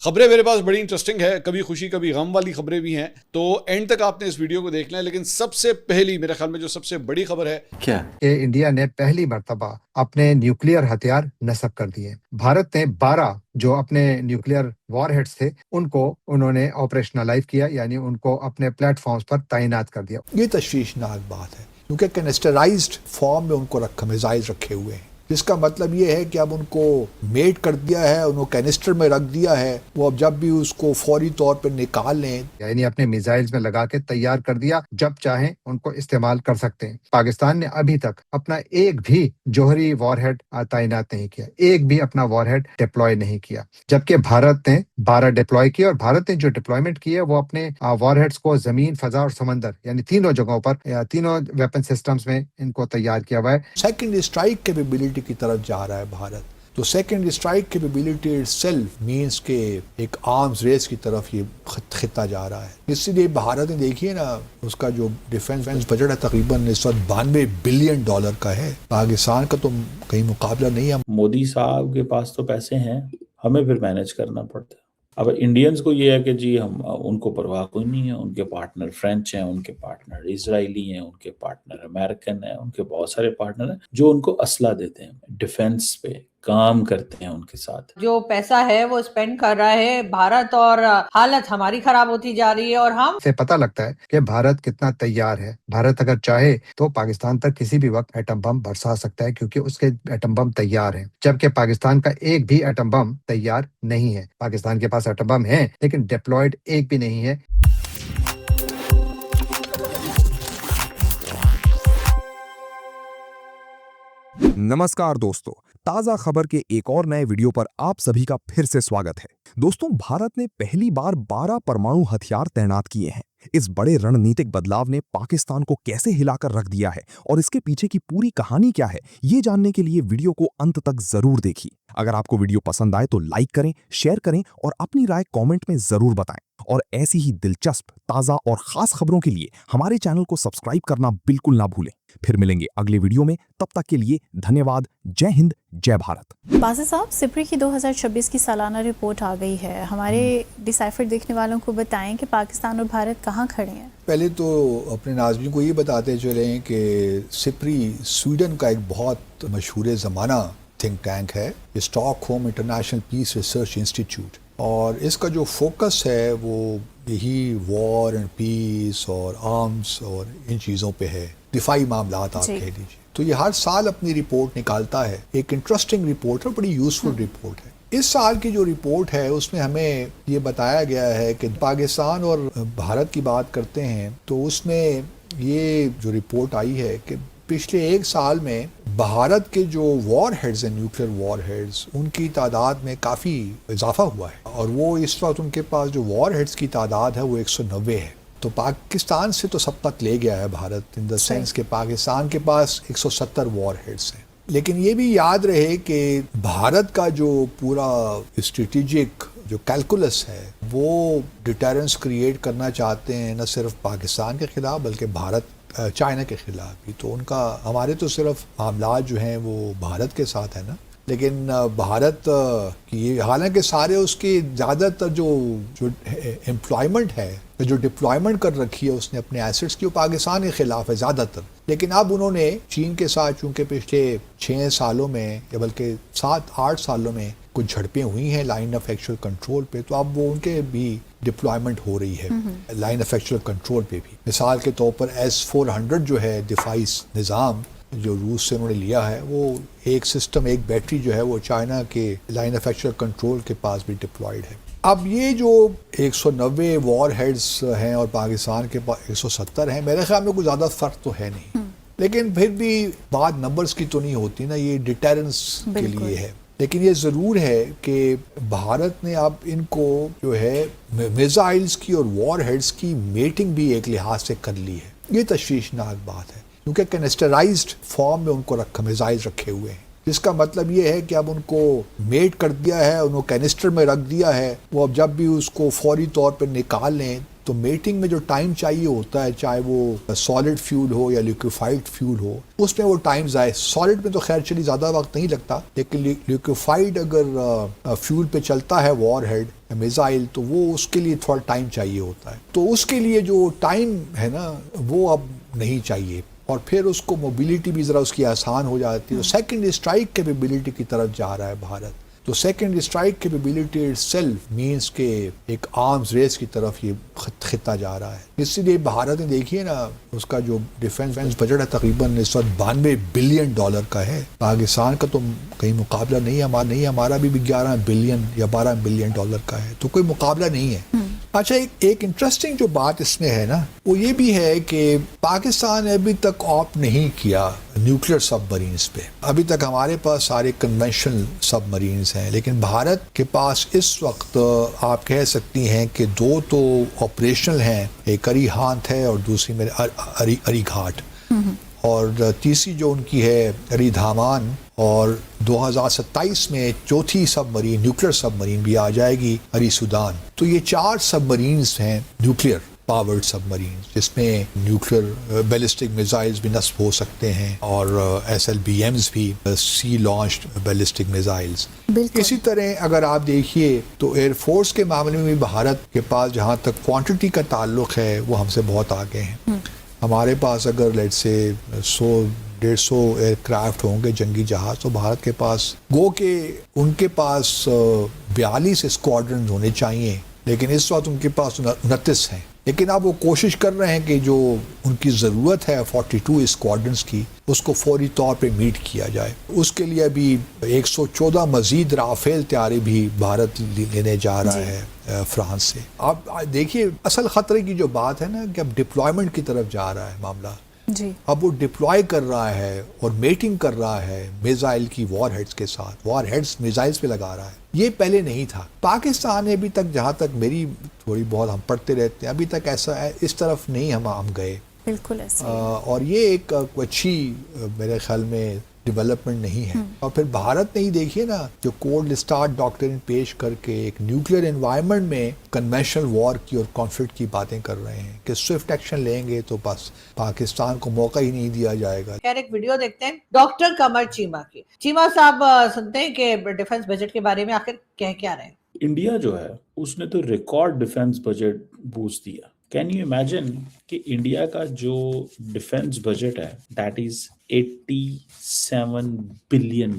خبریں میرے پاس بڑی انٹرسٹنگ ہے، کبھی خوشی کبھی غم والی خبریں بھی ہیں، تو اینڈ تک آپ نے اس ویڈیو کو دیکھنا ہے۔ لیکن سب سے پہلی میرے خیال میں جو سب سے بڑی خبر ہے کیا کہ انڈیا نے پہلی مرتبہ اپنے نیوکلیئر ہتھیار نصب کر دیے۔ بھارت نے 12 جو اپنے نیوکلیئر وار ہیڈز تھے ان کو انہوں نے آپریشنلائز کیا، یعنی ان کو اپنے پلیٹ فارمز پر تعینات کر دیا۔ یہ تشویشناک بات ہے کیونکہ کینسٹرائزڈ فارم میں ان کو میزائل رکھے ہوئے ہیں، جس کا مطلب یہ ہے کہ اب ان کو میٹ کر دیا ہے، ان کو کینسٹر میں رکھ دیا ہے، وہ اب جب بھی اس کو فوری طور پہ نکال لیں، یعنی اپنے میزائلز میں لگا کے تیار کر دیا، جب چاہیں ان کو استعمال کر سکتے ہیں۔ پاکستان نے ابھی تک اپنا ایک بھی جوہری وار ہیڈ تعینات نہیں کیا، ایک بھی اپنا وار ہیڈ ڈپلوائے نہیں کیا، جبکہ بھارت نے 12 ڈپلوائے کیے، اور بھارت نے جو ڈپلوائمنٹ کی ہے وہ اپنے وار ہیڈز کو زمین، فضا اور سمندر یعنی تینوں جگہوں پر، تینوں ویپن سسٹمز میں ان کو تیار کیا ہوا ہے۔ سیکنڈ اسٹرائک کیپیبلٹی کی طرف جا رہا ہے بھارت۔ تو second strike capability self means کہ ایک آرمز ریس کی طرف یہ خطہ جا رہا ہے۔ اسی لیے بھارت نے دیکھیے نا، اس کا جو ڈیفنس بجٹ ہے تقریباً اس وقت $92 بلین کا ہے، پاکستان کا تو کہیں مقابلہ نہیں ہے۔ مودی صاحب کے پاس تو پیسے ہیں، ہمیں پھر مینج کرنا پڑتا ہے۔ اب انڈینز کو یہ ہے کہ جی ہم ان کو پرواہ کوئی نہیں ہے، ان کے پارٹنر فرینچ ہیں، ان کے پارٹنر اسرائیلی ہیں، ان کے پارٹنر امریکن ہیں، ان کے بہت سارے پارٹنر ہیں جو ان کو اسلحہ دیتے ہیں، ڈیفنس پہ کام کرتے ہیں ان کے ساتھ۔ جو پیسہ ہے وہ اسپینڈ کر رہا ہے بھارت، اور حالت ہماری خراب ہوتی جا رہی ہے، اور ہم سے پتہ لگتا ہے کہ بھارت کتنا تیار ہے۔ بھارت اگر چاہے تو پاکستان تک کسی بھی وقت ایٹم بم برسا سکتا ہے، کیونکہ اس کے ایٹم بم تیار ہیں، جبکہ پاکستان کا ایک بھی ایٹم بم تیار نہیں ہے۔ پاکستان کے پاس ایٹم بم ہیں لیکن ڈپلوائڈ ایک بھی نہیں ہے۔ نمسکار دوستو، تازہ خبر کے ایک اور نئے ویڈیو پر آپ سبھی کا پھر سے سواگت ہے۔ دوستوں، بھارت نے پہلی بار 12 پرمانو ہتھیار تعینات کیے ہیں۔ اس بڑے رننیتک بدلاو نے پاکستان کو کیسے ہلا کر رکھ دیا ہے اور اس کے پیچھے کی پوری کہانی کیا ہے، یہ جاننے کے لیے ویڈیو کو انت تک ضرور دیکھیے۔ اگر آپ کو ویڈیو پسند آئے تو لائک کریں، شیئر کریں اور اپنی رائے کامنٹ میں ضرور بتائیں۔ اور ایسی ہی دلچسپ، تازہ اور خاص خبروں کے لیے ہمارے چینل کو سبسکرائب کرنا بالکل نہ بھولیں۔ پھر ملیں گے اگلے ویڈیو میں، تب تک کے لیے دھنیہ واد۔ جے ہند، جے بھارت۔ باسط صاحب، سپری کی 2026 کی سالانہ رپورٹ آ گئی ہے۔ ہمارے ڈیسائفر دیکھنے والوں کو بتائیں کہ پاکستان اور بھارت کہاں کھڑے ہیں۔ پہلے تو اپنے ناظرین کو یہ بتاتے چلیں کہ سپری سویڈن کا ایک بہت مشہور زمانہ تھنک ٹینک ہے، stock home international peace research institute, اور اس کا جو فوکس ہے وہ یہی وار اینڈ پیس اور آرمز اور ان چیزوں پہ ہے، دفاعی معاملات آپ کہہ لیجیے۔ تو یہ ہر سال اپنی رپورٹ نکالتا ہے، ایک انٹرسٹنگ رپورٹ ہے، بڑی یوزفل رپورٹ ہے۔ اس سال کی جو رپورٹ ہے اس میں ہمیں یہ بتایا گیا ہے کہ پاکستان اور بھارت کی بات کرتے ہیں تو اس میں یہ جو رپورٹ آئی ہے کہ پچھلے ایک سال میں بھارت کے جو وار ہیڈز ہیں، نیوکلیئر وار ہیڈز، ان کی تعداد میں کافی اضافہ ہوا ہے، اور وہ اس وقت ان کے پاس جو وار ہیڈز کی تعداد ہے وہ 190 ہے۔ تو پاکستان سے تو سبقت لے گیا ہے بھارت، ان دا سینس کہ پاکستان کے پاس 170 وار ہیڈز ہیں۔ لیکن یہ بھی یاد رہے کہ بھارت کا جو پورا اسٹریٹجک جو کیلکولس ہے وہ ڈیٹرنس کریٹ کرنا چاہتے ہیں، نہ صرف پاکستان کے خلاف بلکہ بھارت چائنا کے خلاف بھی۔ تو ان کا، ہمارے تو صرف معاملات جو ہیں وہ بھارت کے ساتھ ہے نا، لیکن بھارت کی حالانکہ سارے اس کی زیادہ تر جو امپلائمنٹ ہے، جو ڈپلائمنٹ کر رکھی ہے اس نے اپنے ایسٹس کی، وہ پاکستان کے خلاف ہے زیادہ تر۔ لیکن اب انہوں نے چین کے ساتھ چونکہ پچھلے 6 سالوں میں یا بلکہ 7-8 سالوں میں کچھ جھڑپیں ہوئی ہیں لائن آف ایکچوئل کنٹرول پہ، تو اب وہ ان کے بھی ڈپلائمنٹ ہو رہی ہے لائن آف ایکچوئل کنٹرول پہ بھی۔ مثال کے طور پر S-400 جو ہے دفاعی نظام جو روس سے انہوں نے لیا ہے، وہ ایک سسٹم، ایک بیٹری جو ہے وہ چائنا کے لائن آف ایکچوئل کنٹرول کے پاس بھی ڈپلائیڈ ہے۔ اب یہ جو 190 وار ہیڈز ہیں اور پاکستان کے پاس 170 ہیں، میرے خیال میں کوئی زیادہ فرق تو ہے نہیں، لیکن پھر بھی بات نمبرز کی تو نہیں ہوتی نا، یہ ڈیٹرنس کے لیے ہے۔ لیکن یہ ضرور ہے کہ بھارت نے اب ان کو جو ہے میزائلز کی اور وار ہیڈز کی میٹنگ بھی ایک لحاظ سے کر لی ہے۔ یہ تشویشناک بات ہے کیونکہ کینسٹرائزڈ فارم میں ان کو میزائل رکھے ہوئے ہیں، جس کا مطلب یہ ہے کہ اب ان کو میٹ کر دیا ہے، ان کو کینسٹر میں رکھ دیا ہے، وہ اب جب بھی اس کو فوری طور پہ نکال لیں تو میٹنگ میں جو ٹائم چاہیے ہوتا ہے, چاہے وہ سالڈ فیول ہو یا لیکویفائڈ فیول ہو, اس میں وہ ٹائم ضائع. سالڈ میں تو خیر چلی زیادہ وقت نہیں لگتا, لیکن لیکویفائڈ اگر فیول پہ چلتا ہے وار ہیڈ میزائل, تو وہ اس کے لیے تھوڑا ٹائم چاہیے ہوتا ہے. تو اس کے لیے جو ٹائم ہے نا وہ اب نہیں چاہیے, اور پھر اس کو موبیلٹی بھی ذرا اس کی آسان ہو جاتی ہے. تو سیکنڈ اسٹرائک کیپیبلٹی کی طرف جا رہا ہے بھارت. تو second strike capability it self means کہ ایک آرمز ریس کی طرف یہ خطہ جا رہا ہے. اس لیے بھارت نے دیکھیے نا, اس کا جو ڈیفنس بجٹ ہے تقریباً اس وقت $92 بلین کا ہے. پاکستان کا تو کہیں مقابلہ نہیں ہے, ہمارا بھی 11 بلین یا 12 بلین ڈالر کا ہے, تو کوئی مقابلہ نہیں ہے. اچھا, ایک انٹرسٹنگ جو بات اس میں ہے نا, وہ یہ بھی ہے کہ پاکستان نے ابھی تک آپٹ نہیں کیا نیوکلیر سب مرینز پہ. ابھی تک ہمارے پاس سارے کنونشنل سب مرینز ہیں, لیکن بھارت کے پاس اس وقت آپ کہہ سکتی ہیں کہ 2 تو آپریشنل ہیں, ایک اری ہانت ہے اور دوسری میرے اری گھاٹ, اور تیسری جو ان کی ہے اری دھامان, اور 2027 میں چوتھی سب مرین نیوکلیر سب مرین بھی آ جائے گی اری سودان. تو یہ 4 سب مرینز ہیں نیوکلیر پاورڈ سب مرینز, جس میں نیوکلیر بیلسٹک میزائلز بھی نصب ہو سکتے ہیں, اور SLBMs بھی, سی لانچڈ بیلسٹک میزائلز. اسی طرح اگر آپ دیکھیے تو ایئر فورس کے معاملے میں بھی بھارت کے پاس جہاں تک کوانٹٹی کا تعلق ہے وہ ہم سے بہت آگے ہیں. ہمارے پاس اگر لیٹ سے 100-150 ایئر کرافٹ ہوں گے جنگی جہاز, تو بھارت کے پاس گو کہ ان کے پاس 42 اسکواڈرنز ہونے چاہیے, لیکن اس وقت ان کے پاس 29 ہیں. لیکن اب وہ کوشش کر رہے ہیں کہ جو ان کی ضرورت ہے 42 اسکواڈرنز کی, اس کو فوری طور پہ میٹ کیا جائے. اس کے لیے ابھی 114 مزید رافیل طیارے بھی بھارت لینے جا رہا ہے فرانس سے. آپ دیکھیے اصل خطرے کی جو بات ہے نا, کہ اب ڈپلائمنٹ کی طرف جا رہا ہے معاملہ. جی. اب وہ ڈپلوائے کر رہا ہے اور میٹنگ کر رہا ہے میزائل کی وار ہیڈز کے ساتھ, وار ہیڈز میزائلز پہ لگا رہا ہے. یہ پہلے نہیں تھا. پاکستان نے ابھی تک, جہاں تک میری تھوڑی بہت ہم پڑھتے رہتے ہیں, ابھی تک ایسا ہے اس طرف نہیں ہم گئے. بالکل ایسا, اور یہ ایک اچھی میرے خیال میں ڈیولپمنٹ نہیں ہے. اور پھر بھارت نے ہی دیکھیے نا, جو کولڈ اسٹارٹ ڈاکٹرن پیش کر کے ایک نیوکلیر انوائرمنٹ میں کنونشنل وار کی اور کانفلکٹ کی باتیں کر رہے ہیں کہ سوئفٹ ایکشن لیں گے تو بس پاکستان کو موقع ہی نہیں دیا جائے گا. خیر, ایک ویڈیو دیکھتے ہیں ڈاکٹر قمر چیمہ کی. چیمہ صاحب سنتے ہیں کہ ڈیفنس بجٹ کے بارے میں آخر کہہ کیا رہے ہیں. انڈیا جو ہے اس نے تو ریکارڈ ڈیفنس بجٹ بوسٹ دیا. کین یو امیجن کہ انڈیا کا جو ڈیفنس بجٹ ہے that is $87 billion.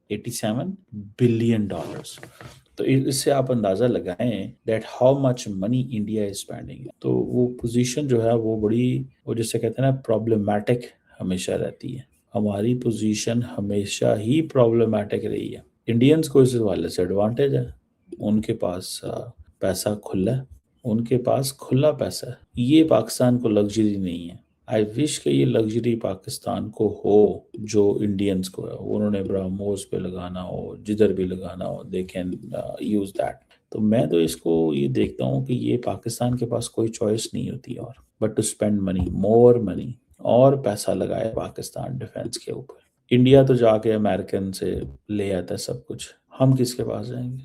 87 billion dollars. تو اس سے آپ اندازہ لگائیں that how much money India is spending. تو وہ پوزیشن جو ہے وہ بڑی, وہ جسے کہتے ہیں نا پرابلمیٹک ہمیشہ رہتی ہے. ہماری پوزیشن ہمیشہ ہی پرابلمیٹک رہی ہے. انڈینز کو اس حوالے سے ایڈوانٹیج ہے, ان کے پاس پیسہ کھلا ہے, ان کے پاس کھلا پیسہ ہے. یہ پاکستان کو لگژری نہیں ہے. آئی وش کہ یہ لگژری پاکستان کو ہو جو انڈینز کو ہے. انہوں نے برہموس پہ لگانا ہو, جدھر بھی لگانا ہو, دے کین یوز دیٹ. تو میں تو اس کو یہ دیکھتا ہوں کہ یہ پاکستان کے پاس کوئی چوائس نہیں ہوتی اور بٹ ٹو اسپینڈ منی, مور منی, اور پیسہ لگائے پاکستان ڈیفینس کے اوپر. انڈیا تو جا کے امریکن سے لے آتا ہے سب کچھ. ہم کس کے پاس جائیں گے؟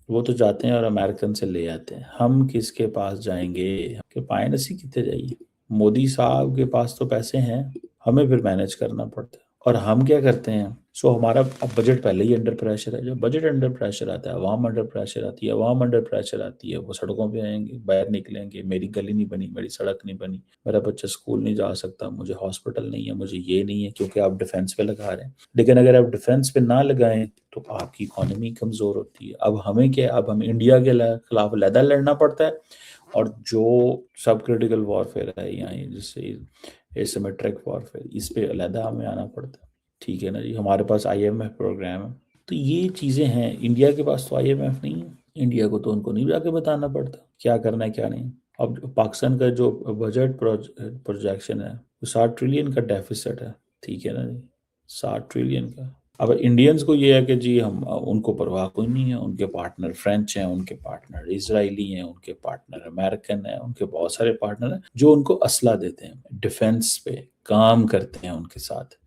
وہ تو جاتے ہیں اور امریکن سے لے آتے ہیں. ہم کس کے پاس جائیں گے؟ کہ پائیں نسی کتنے جائیے. مودی صاحب کے پاس تو پیسے ہیں, ہمیں پھر مینیج کرنا پڑتا ہے. اور ہم کیا کرتے ہیں, ہمارا اب بجٹ پہلے ہی انڈر پریشر ہے. جب بجٹ انڈر پریشر آتا ہے, عوام انڈر پریشر آتی ہے, عوام انڈر پریشر آتی ہے, وہ سڑکوں پہ آئیں گے, باہر نکلیں گے, میری گلی نہیں بنی, میری سڑک نہیں بنی, میرا بچہ اسکول نہیں جا سکتا, مجھے ہاسپٹل نہیں ہے, مجھے یہ نہیں ہے, کیونکہ آپ ڈیفینس پہ لگا رہے ہیں. لیکن اگر آپ ڈیفینس پہ نہ لگائیں تو آپ کی اکانومی کمزور ہوتی ہے. اب ہمیں کیا, اب ہم انڈیا کے خلاف علیحدہ لڑنا پڑتا ہے, اور جو سب کریٹیکل وارفیئر ہے یا جس سے ایسیمیٹرک وارفیئر, اس پہ علیحدہ ہمیں آنا پڑتا ہے. ٹھیک ہے نا جی, ہمارے پاس IMF پروگرام ہے. تو یہ چیزیں ہیں. انڈیا کے پاس تو IMF نہیں ہے. انڈیا کو تو ان کو نہیں جا کے بتانا پڑتا کیا کرنا ہے کیا نہیں. اب پاکستان کا جو بجٹ پروجیکشن ہے وہ 60 ٹریلین کا ڈیفیسٹ ہے. ٹھیک ہے نا جی, 60 ٹریلین کا. اب انڈینز کو یہ ہے کہ جی ہم, ان کو پرواہ کوئی نہیں ہے. ان کے پارٹنر فرینچ ہیں, ان کے پارٹنر اسرائیلی ہیں, ان کے پارٹنر امریکن ہیں, ان کے بہت سارے پارٹنر ہیں جو ان کو اسلحہ دیتے ہیں, ڈیفنس پہ کام کرتے ہیں ان کے ساتھ.